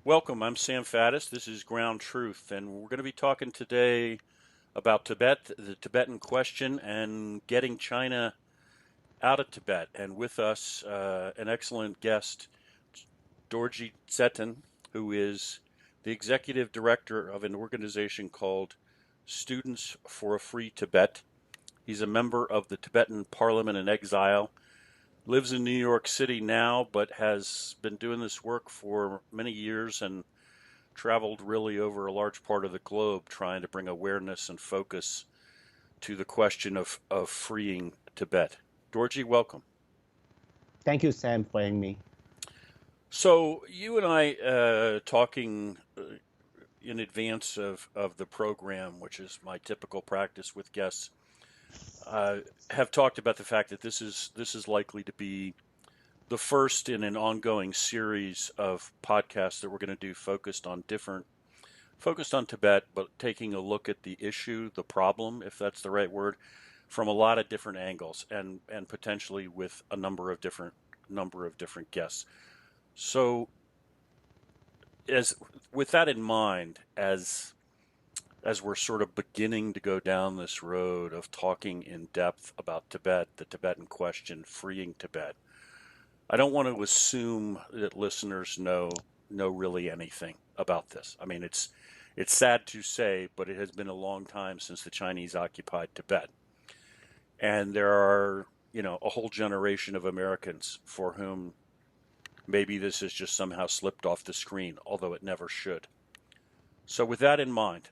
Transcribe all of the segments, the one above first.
Welcome, I'm Sam Faddis. This is Ground Truth, and we're going to be talking today about Tibet, the Tibetan question, and getting China out of Tibet. And with us, an excellent guest, Dorjee Tseten, who is the executive director of an organization called Students for a Free Tibet. He's a member of the Tibetan Parliament in exile, lives in New York City now, but has been doing this work for many years and traveled really over a large part of the globe trying to bring awareness and focus to the question of freeing Tibet. Dorjee, welcome. Thank you, Sam, for having me. So you and I talking in advance of the program, which is my typical practice with guests, have talked about the fact that this is likely to be the first in an ongoing series of podcasts that we're going to do focused on Tibet, but taking a look at the issue, the problem, if that's the right word, from a lot of different angles and potentially with a number of different guests. So as with that in mind, as we're sort of beginning to go down this road of talking in depth about Tibet, the Tibetan question, freeing Tibet, I don't want to assume that listeners know really anything about this. I mean, it's sad to say, but it has been a long time since the Chinese occupied Tibet, and there are a whole generation of Americans for whom maybe this has just somehow slipped off the screen, although it never should. So, with that in mind,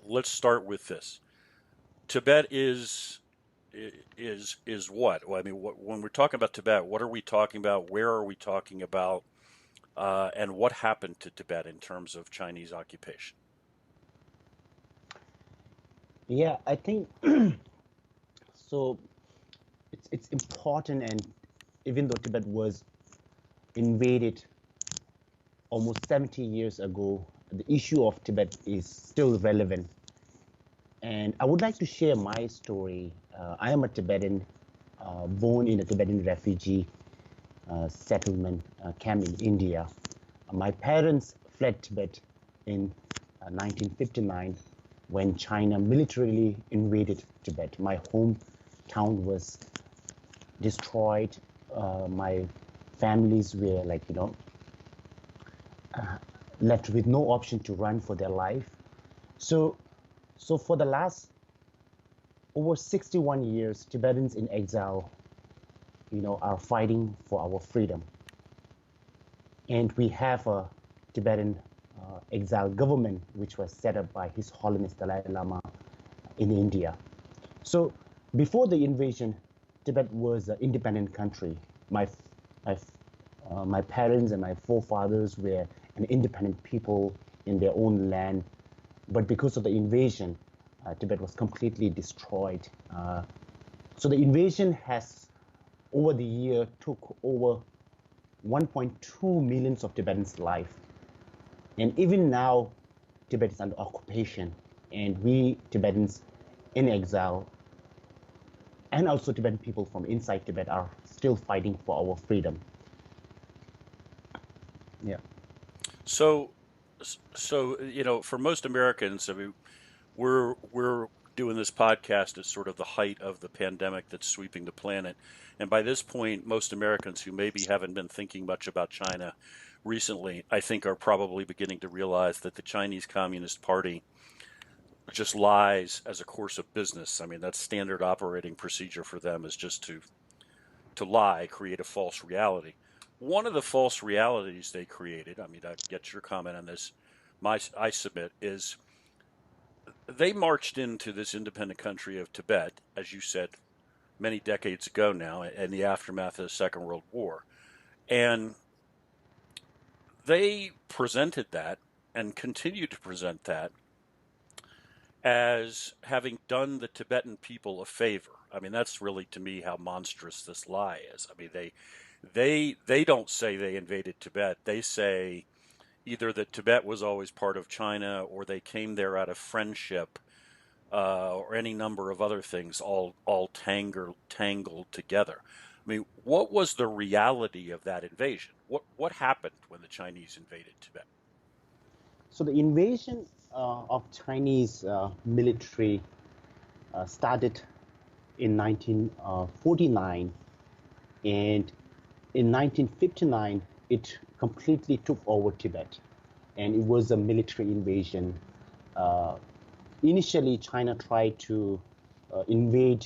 let's start with this. Tibet is what? Well, I mean, when we're talking about Tibet, what are we talking about? Where are we talking about? And what happened to Tibet in terms of Chinese occupation? Yeah, I think so. It's important, and even though Tibet was invaded almost 70 years ago, the issue of Tibet is still relevant. And I would like to share my story. I am a Tibetan, born in a Tibetan refugee settlement camp in India. My parents fled Tibet in 1959 when China militarily invaded Tibet. My hometown was destroyed. My families were left with no option to run for their life. So for the last over 61 years, Tibetans in exile, are fighting for our freedom. And we have a Tibetan exile government, which was set up by His Holiness Dalai Lama in India. So before the invasion, Tibet was an independent country. My parents and my forefathers were an independent people in their own land. But because of the invasion, Tibet was completely destroyed. So the invasion has, over the year, took over 1.2 million of Tibetans' life. And even now, Tibet is under occupation. And we Tibetans in exile, and also Tibetan people from inside Tibet, are still fighting for our freedom. Yeah. So, for most Americans, I mean, we're doing this podcast at sort of the height of the pandemic that's sweeping the planet, and by this point, most Americans who maybe haven't been thinking much about China recently, I think, are probably beginning to realize that the Chinese Communist Party just lies as a course of business. I mean, that's standard operating procedure for them, is just to lie, create a false reality. One of the false realities they created, I mean, I get your comment on this, I submit, is they marched into this independent country of Tibet, as you said, many decades ago now, in the aftermath of the Second World War. And they presented that and continue to present that as having done the Tibetan people a favor. I mean, that's really, to me, how monstrous this lie is. I mean, they don't say they invaded Tibet. They say either that Tibet was always part of China, or they came there out of friendship, or any number of other things, all tangled together. I mean, what was the reality of that invasion? What happened when the Chinese invaded Tibet? So the invasion of Chinese military started in 1949, and in 1959 it completely took over Tibet, and it was a military invasion. Uh, Initially, China tried to invade,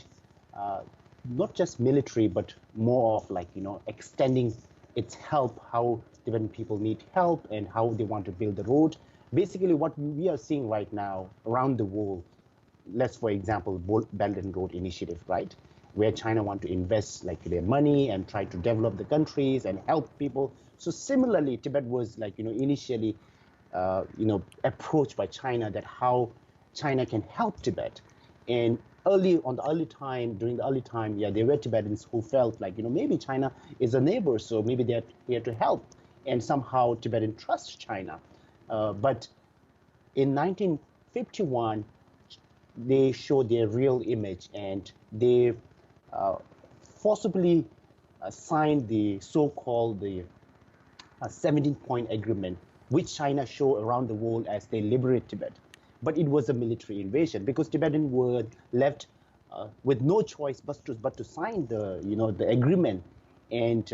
uh, not just military, but more of like, extending its help, how Tibetan people need help and how they want to build the road. Basically, what we are seeing right now around the world, let's for example Belt and Road Initiative, right, where China want to invest like their money and try to develop the countries and help people. So similarly, Tibet was like initially approached by China, that how China can help Tibet. And during the early time, yeah, there were Tibetans who felt like maybe China is a neighbor, so maybe they're here to help, and somehow Tibetan trust China. But in 1951, they show their real image, and they uh, forcibly signed the so-called the 17-point agreement, which China show around the world as they liberate Tibet. But it was a military invasion because Tibetans were left with no choice but to sign the agreement, and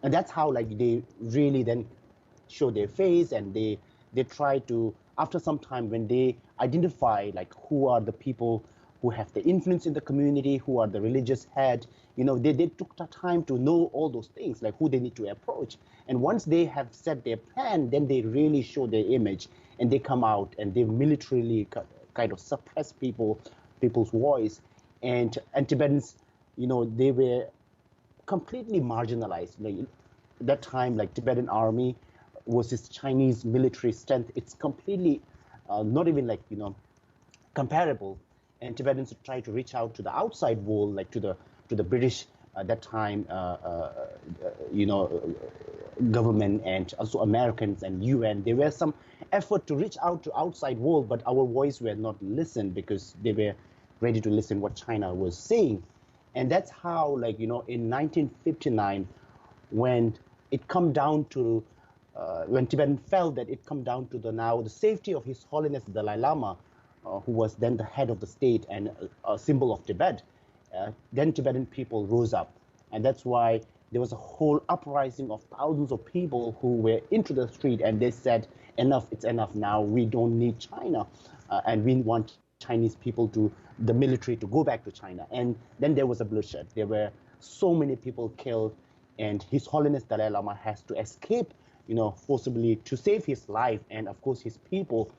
and that's how like they really then show their face, and they try to, after some time when they identify like who are the people who have the influence in the community, who are the religious head, they took the time to know all those things, like who they need to approach. And once they have set their plan, then they really show their image, and they come out and they militarily kind of suppress people's voice. And Tibetans, they were completely marginalized. Like that time, like Tibetan army versus Chinese military strength, it's completely not even like comparable. And Tibetans try to reach out to the outside world, like to the British at that time, you know, government, and also Americans and UN. There were some effort to reach out to outside world, but our voice were not listened because they were ready to listen what China was saying. And that's how, like, in 1959, when it come down to when Tibetan felt that it come down to the safety of His Holiness Dalai Lama, who was then the head of the state and a symbol of Tibet, then Tibetan people rose up. And that's why there was a whole uprising of thousands of people who were into the street, and they said, enough, it's enough now. We don't need China, and we want Chinese people the military to go back to China. And then there was a bloodshed. There were so many people killed, and His Holiness Dalai Lama has to escape, forcibly to save his life and, of course, his people,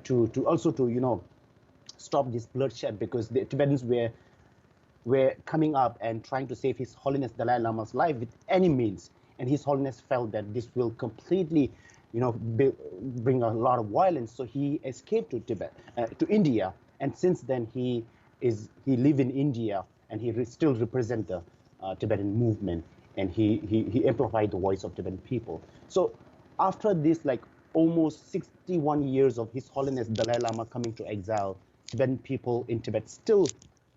to also to stop this bloodshed, because the Tibetans were coming up and trying to save His Holiness Dalai Lama's life with any means. And His Holiness felt that this will completely, bring a lot of violence. So he escaped to Tibet, to India. And since then, he live in India, and he still represent the Tibetan movement, and he amplified the voice of Tibetan people. So after this, like almost 61 years of His Holiness Dalai Lama coming to exile, Tibetan people in Tibet still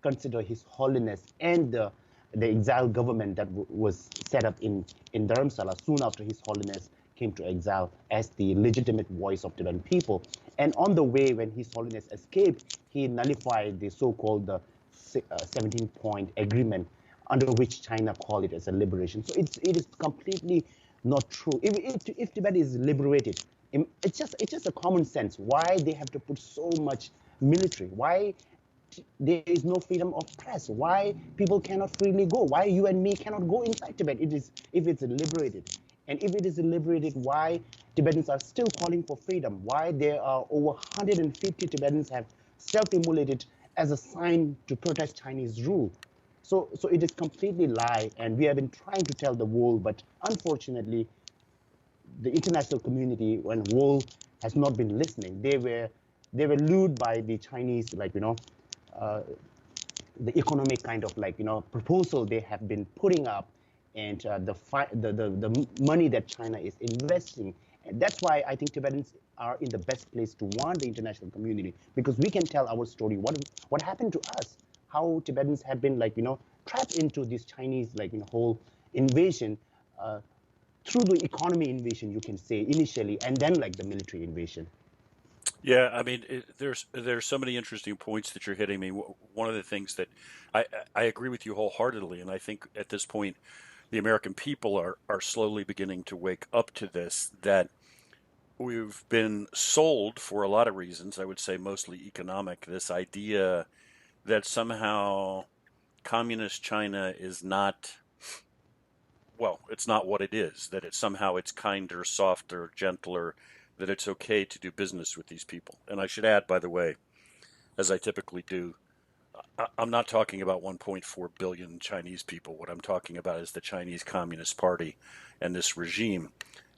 consider His Holiness and the exile government that was set up in Dharamsala soon after His Holiness came to exile as the legitimate voice of Tibetan people. And on the way, when His Holiness escaped, he nullified the so-called 17-point agreement, under which China called it as a liberation. So it is completely not true. If Tibet is liberated, it's just a common sense. Why they have to put so much military? Why there is no freedom of press? Why people cannot freely go? Why you and me cannot go inside Tibet? If it's liberated. And if it is liberated, why Tibetans are still calling for freedom? Why there are over 150 Tibetans have self-immolated as a sign to protest Chinese rule? So it is completely lie, and we have been trying to tell the world, but unfortunately, the international community and world has not been listening. They were lured by the Chinese, like uh, the economic kind of like proposal they have been putting up, and the money that China is investing. And that's why I think Tibetans are in the best place to warn the international community, because we can tell our story. What happened to us? How Tibetans have been like trapped into this Chinese whole invasion through the economy invasion, you can say initially, and then like the military invasion. Yeah, I mean, there's so many interesting points that you're hitting me. One of the things that I I agree with you wholeheartedly, and I think at this point the American people are slowly beginning to wake up to this, that we've been sold for a lot of reasons. I would say mostly economic. This idea that somehow communist China is not, well, it's not what it is. That it's kinder, softer, gentler. That it's okay to do business with these people. And I should add, by the way, as I typically do, I'm not talking about 1.4 billion Chinese people. What I'm talking about is the Chinese Communist Party and this regime.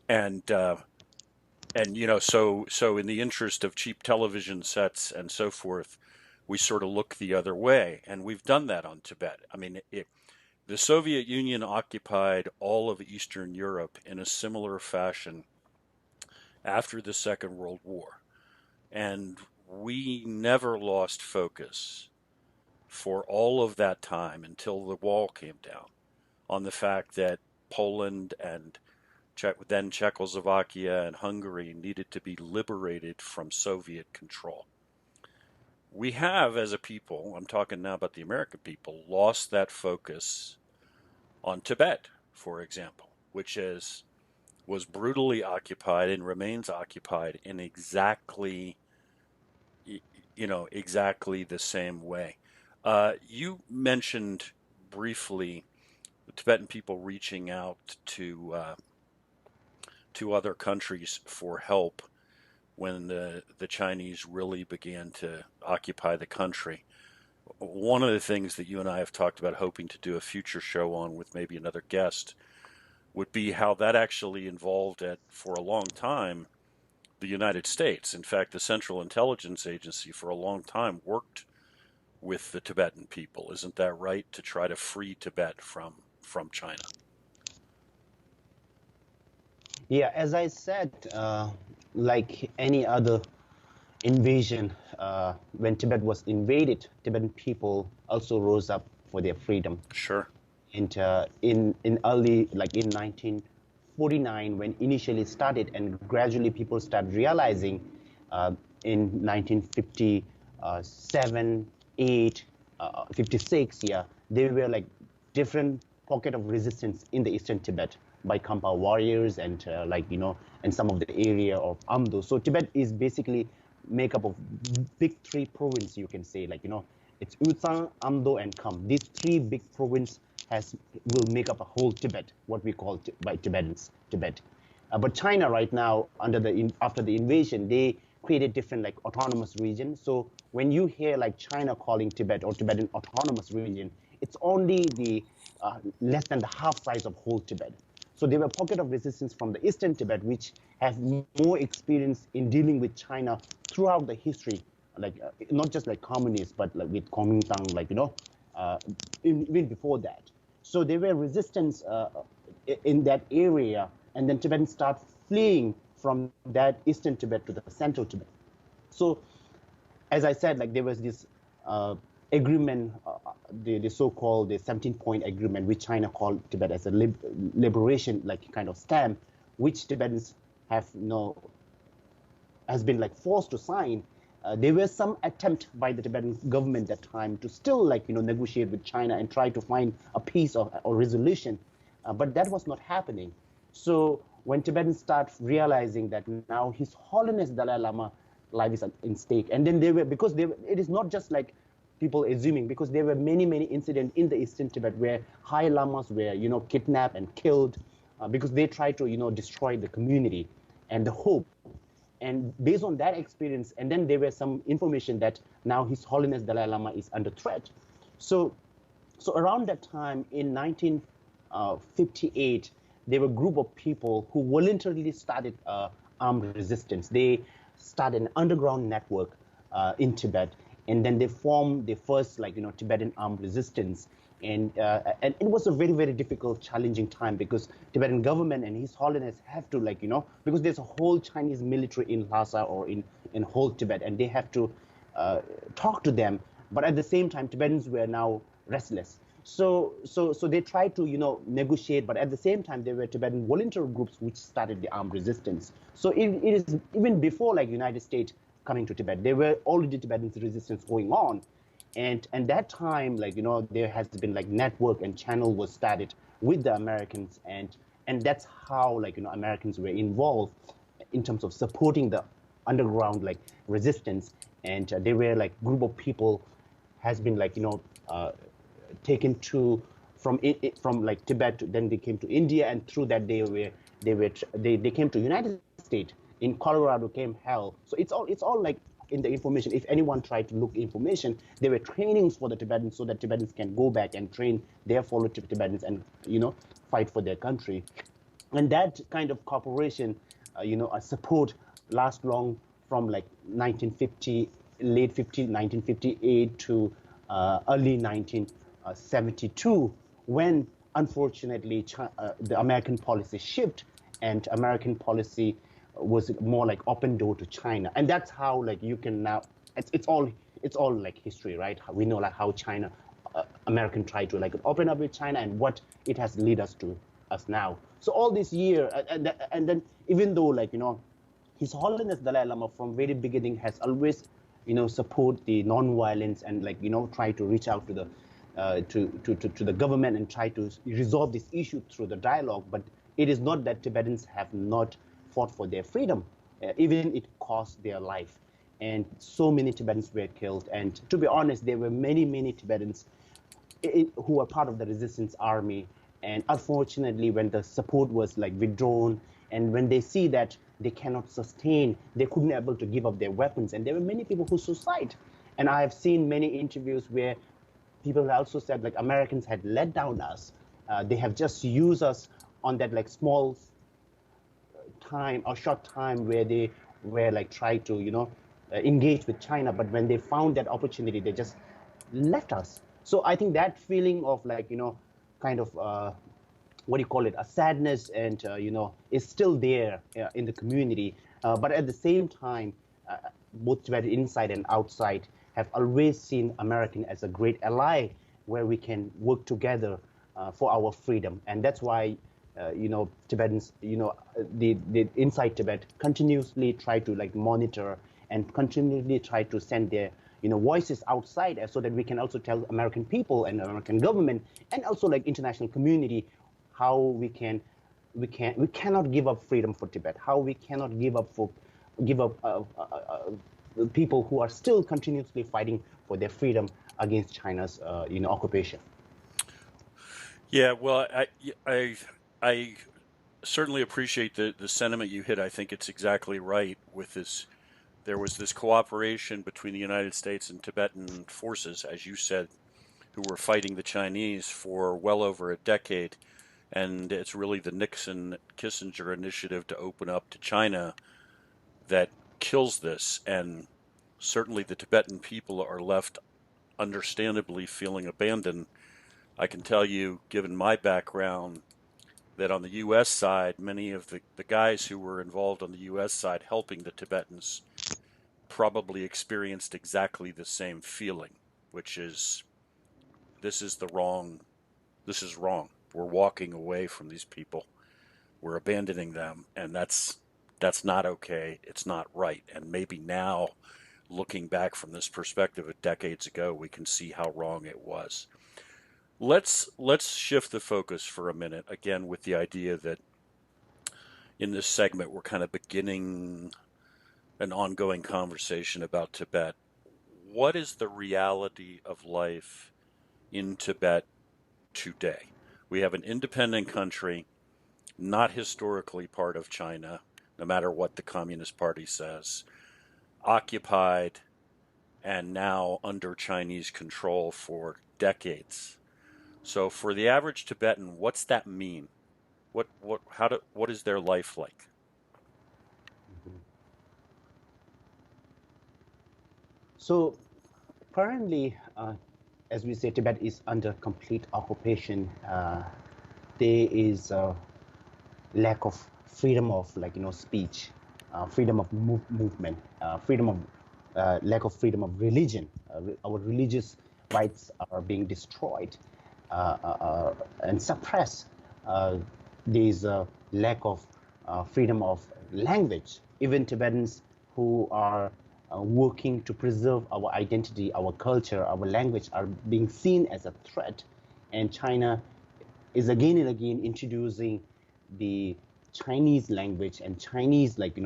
And so in the interest of cheap television sets and so forth, we sort of look the other way, and we've done that on Tibet. I mean, the Soviet Union occupied all of Eastern Europe in a similar fashion after the Second World War, and we never lost focus for all of that time until the wall came down on the fact that Poland and then Czechoslovakia and Hungary needed to be liberated from Soviet control. We have, as a people, I'm talking now about the American people, lost that focus on Tibet, for example, which was brutally occupied and remains occupied in exactly the same way. You mentioned briefly the Tibetan people reaching out to other countries for help when the Chinese really began to occupy the country. One of the things that you and I have talked about hoping to do a future show on with maybe another guest would be how that actually involved for a long time, the United States. In fact, the Central Intelligence Agency for a long time worked with the Tibetan people. Isn't that right? To try to free Tibet from China. Yeah, as I said, like any other invasion, when Tibet was invaded, Tibetan people also rose up for their freedom. Sure. And in early, like in 1949, when initially started, and gradually people start realizing in 1957, 8, 56, yeah, there were like different pocket of resistance in the eastern Tibet by Khampa warriors and and some of the area of Amdo. So Tibet is basically make up of big three provinces, you can say, it's Ulsan, Amdo, and Kham. These three big provinces will make up a whole Tibet, what we call by Tibetans Tibet. But China right now, after the invasion, they created different like autonomous regions. So when you hear like China calling Tibet or Tibetan autonomous region, it's only the less than the half size of whole Tibet. So there were pockets of resistance from the eastern Tibet, which have more experience in dealing with China throughout the history, like not just like communists, but like with Kuomintang, even before that. So there were resistance in that area, and then Tibetans start fleeing from that eastern Tibet to the central Tibet. So, as I said, like there was this agreement, the so-called the 17-point agreement, which China called Tibet as a liberation, like kind of stamp, which Tibetans have has been like forced to sign. There was some attempt by the Tibetan government at that time to still negotiate with China and try to find a peace or resolution, but that was not happening. So when Tibetans start realizing that now His Holiness Dalai Lama life is in stake, and then it is not just like people assuming, because there were many incidents in the eastern Tibet where high lamas were kidnapped and killed because they tried to destroy the community and the hope. And based on that experience, and then there was some information that now His Holiness Dalai Lama is under threat. So around that time in 1958, there were a group of people who voluntarily started armed resistance. They started an underground network in Tibet, and then they formed the first Tibetan armed resistance. And it was a very difficult, challenging time, because Tibetan government and His Holiness have to because there's a whole Chinese military in Lhasa or in whole Tibet, and they have to talk to them. But at the same time, Tibetans were now restless. So they tried to, negotiate, but at the same time, there were Tibetan volunteer groups which started the armed resistance. So it is even before like United States coming to Tibet, there were already Tibetan resistance going on, and that time, like there has been like network and channel was started with the Americans, and that's how like Americans were involved in terms of supporting the underground like resistance, and there were like group of people has been like taken to from like Tibet, then they came to India, and through that they came to United States. In Colorado came hell. So it's all like in the information. If anyone tried to look information, there were trainings for the Tibetans so that Tibetans can go back and train their fellow Tibetans and fight for their country. And that kind of cooperation, support lasts long from like 1950, late 50, 1958 to early 1972, when unfortunately the American policy shift, and American policy was more like open door to China, and that's how like you can now it's all like history, right? We know like how China, American tried to like open up with China and what it has led us now. So all this year, and then even though like His Holiness Dalai Lama from very beginning has always support the non-violence and like try to reach out to the to the government and try to resolve this issue through the dialogue. But it is not that Tibetans have not fought for their freedom. Even it cost their life, and so many Tibetans were killed. And to be honest, there were many Tibetans who were part of the resistance army. And unfortunately, when the support was like withdrawn, and when they see that they cannot sustain, they couldn't able to give up their weapons, and there were many people who suicide. And I have seen many interviews where people also said like Americans had let down us. They have just used us on that like small time or short time where they were like try to engage with China, but when they found that opportunity, they just left us. So I think that feeling of like kind of what do you call it, a sadness, and is still there in the community. But at the same time, both Tibet inside and outside have always seen American as a great ally, where we can work together for our freedom. And that's why Tibetans, the inside Tibet continuously try to like monitor and continually try to send their voices outside, so that we can also tell American people and American government and also like international community how we cannot give up freedom for Tibet, how we cannot give up people who are still continuously fighting for their freedom against China's occupation. Yeah, well, I certainly appreciate the sentiment you hit. I think it's exactly right with this. There was this cooperation between the United States and Tibetan forces, as you said, who were fighting the Chinese for well over a decade. And it's really the Nixon-Kissinger initiative to open up to China that kills this. And certainly the Tibetan people are left understandably feeling abandoned. I can tell you, given my background, that on the U.S. side, many of the guys who were involved on the U.S. side helping the Tibetans probably experienced exactly the same feeling, which is this is wrong. We're walking away from these people. We're abandoning them, and that's not okay. It's not right. And maybe now, looking back from this perspective of decades ago, we can see how wrong it was. Let's shift the focus for a minute again with the idea that in this segment we're kind of beginning an ongoing conversation about Tibet. What is the reality of life in Tibet today? We have an independent country, not historically part of China, no matter what the Communist Party says, occupied and now under Chinese control for decades. So for the average Tibetan, what's that mean? What is their life like? So currently, as we say, Tibet is under complete occupation. There is a lack of freedom of speech, freedom of movement, freedom of lack of freedom of religion. Our religious rights are being destroyed. and suppress this lack of freedom of language. Even Tibetans who are working to preserve our identity, our culture, our language are being seen as a threat. And China is again and again introducing the Chinese language and Chinese, like,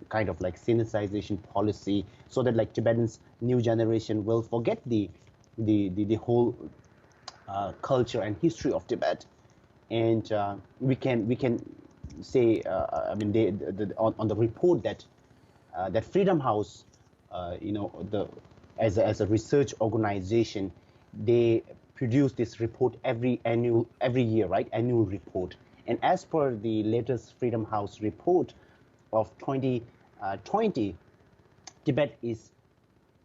kind of like Sinicization policy, so that like Tibetans new generation will forget the whole culture and history of Tibet. And we can say, I mean, on the report that that Freedom House, the as a research organization, they produce this report every year, right? Annual report. And as per the latest Freedom House report of 2020, Tibet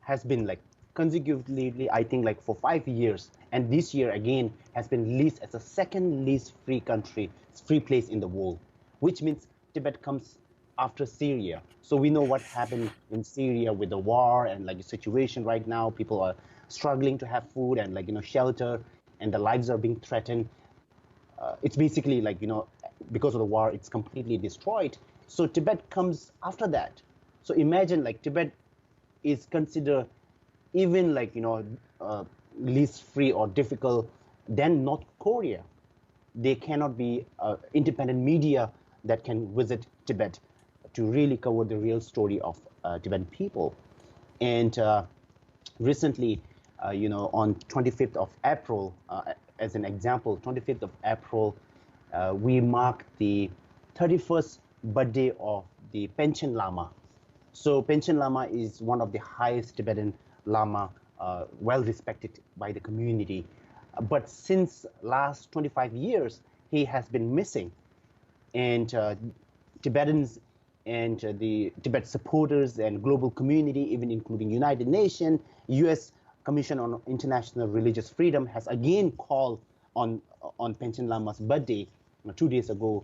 has been like consecutively, I think, like for 5 years, and this year again has been listed as the second least free country, free place in the world, which means Tibet comes after Syria. So we know what happened in Syria with the war and like the situation right now. People are struggling to have food and like shelter, and the lives are being threatened. It's basically like because of the war, it's completely destroyed. So Tibet comes after that. So imagine like Tibet is considered even like least free or difficult than North Korea. They cannot be independent media that can visit Tibet to really cover the real story of Tibetan people. And recently, on 25th of April, as an example, 25th of April, we marked the 31st birthday of the Panchen Lama. So Panchen Lama is one of the highest Tibetan Lama, well respected by the community. But since last 25 years, he has been missing. And Tibetans and the Tibet supporters and global community, even including United Nations, U.S. Commission on International Religious Freedom, has again called on Panchen Lama's birthday 2 days ago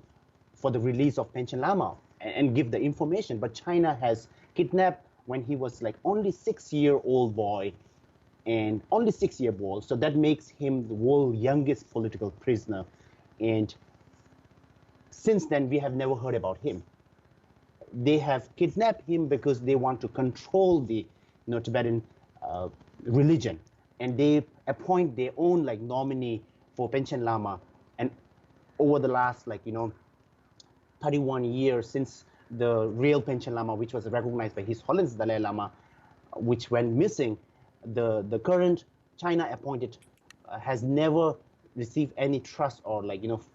for the release of Panchen Lama and give the information. But China has kidnapped when he was like only 6-year-old boy, and only 6-year old. So that makes him the world's youngest political prisoner. And since then, we have never heard about him. They have kidnapped him because they want to control the Tibetan religion, and they appoint their own like nominee for Panchen Lama. And over the last 31 years since the real Panchen Lama, which was recognized by His Holiness Dalai Lama, which went missing, the current China appointed has never received any trust or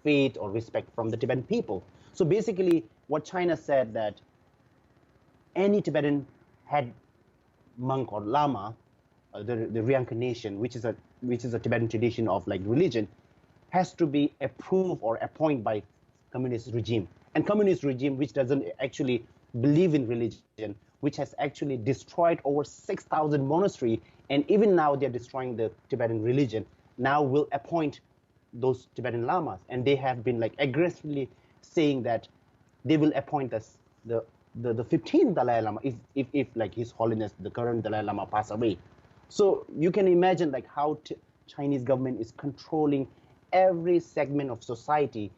faith or respect from the Tibetan people. So basically, what China said that any Tibetan head monk or lama, the reincarnation, which is a Tibetan tradition of like religion, has to be approved or appointed by communist regime. And communist regime, which doesn't actually believe in religion, which has actually destroyed over 6,000 monasteries, and even now they're destroying the Tibetan religion, now will appoint those Tibetan lamas. And they have been like aggressively saying that they will appoint us the 15th Dalai Lama if like His Holiness the current Dalai Lama pass away. So you can imagine like how Chinese government is controlling every segment of society,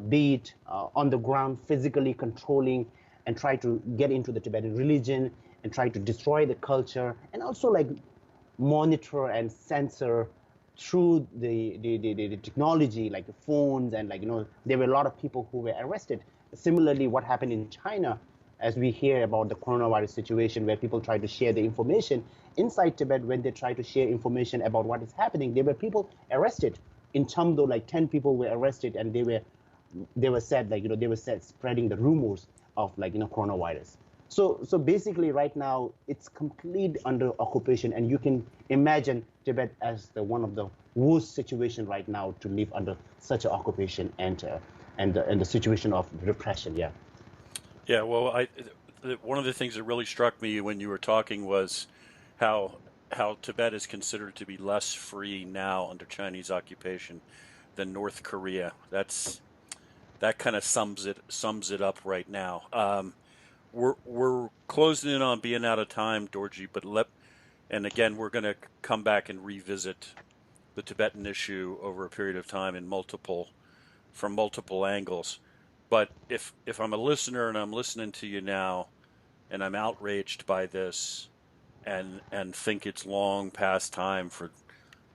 be it on the ground, physically controlling and try to get into the Tibetan religion and try to destroy the culture, and also like monitor and censor through the technology like the phones. And there were a lot of people who were arrested. Similarly, what happened in China, as we hear about the coronavirus situation, where people try to share the information inside Tibet. When they try to share information about what is happening, there were people arrested. In Chamdo, like 10 people were arrested, and they were said they were said spreading the rumors of coronavirus. So basically, right now it's complete under occupation, and you can imagine Tibet as one of the worst situation right now to live under such an occupation and the situation of repression. Yeah. Yeah, well, one of the things that really struck me when you were talking was how Tibet is considered to be less free now under Chinese occupation than North Korea. That kind of sums it up right now. We're closing in on being out of time, Dorjee, but and again we're going to come back and revisit the Tibetan issue over a period of time from multiple angles. But if I'm a listener and I'm listening to you now and I'm outraged by this and think it's long past time for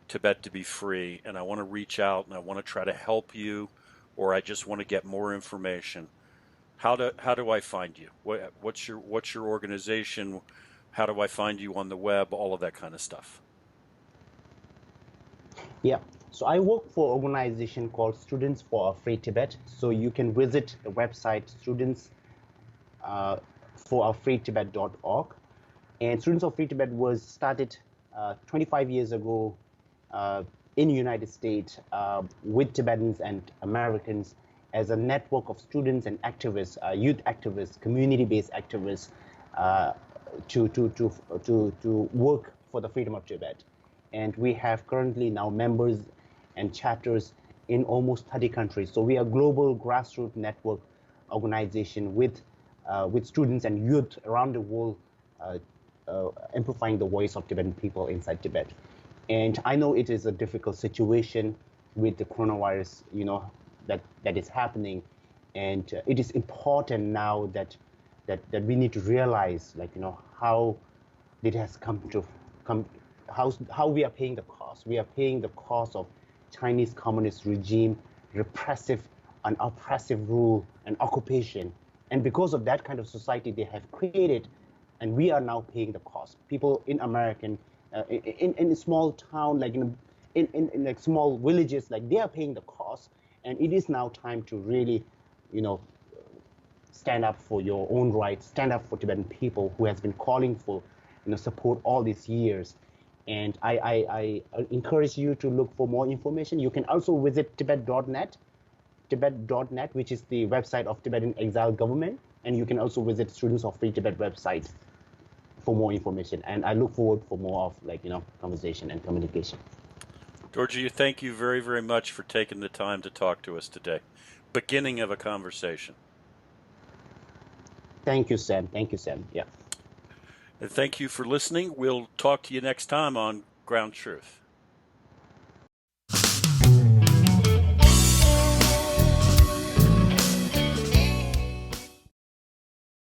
Tibet to be free, and I want to reach out and I want to try to help you, or I just want to get more information, how do I find you? What's your organization? How do I find you on the web? All of that kind of stuff. Yeah. So I work for an organization called Students for a Free Tibet. So you can visit the website students for a free Tibet.org. And Students of Free Tibet was started 25 years ago in the United States with Tibetans and Americans as a network of students and activists, youth activists, community-based activists to work for the freedom of Tibet. And we have currently now members and chapters in almost 30 countries. So we are a global grassroots network organization with students and youth around the world amplifying the voice of Tibetan people inside Tibet. And I know it is a difficult situation with the coronavirus, that is happening, and it is important now that we need to realize, how it has come, how we are paying the cost. We are paying the cost of Chinese communist regime, repressive and oppressive rule and occupation, and because of that kind of society they have created, and we are now paying the cost. People in American, in a small town, like in like small villages, like they are paying the cost, and it is now time to really, stand up for your own rights, stand up for Tibetan people who has been calling for, support all these years. And I encourage you to look for more information. You can also visit tibet.net, which is the website of Tibetan exile government, and you can also visit Students of Free Tibet website for more information. And I look forward for more of conversation and communication. Dorjee, thank you very, very much for taking the time to talk to us today. Beginning of a conversation. Thank you, Sam. Thank you, Sam. Yeah. And thank you for listening. We'll talk to you next time on Ground Truth.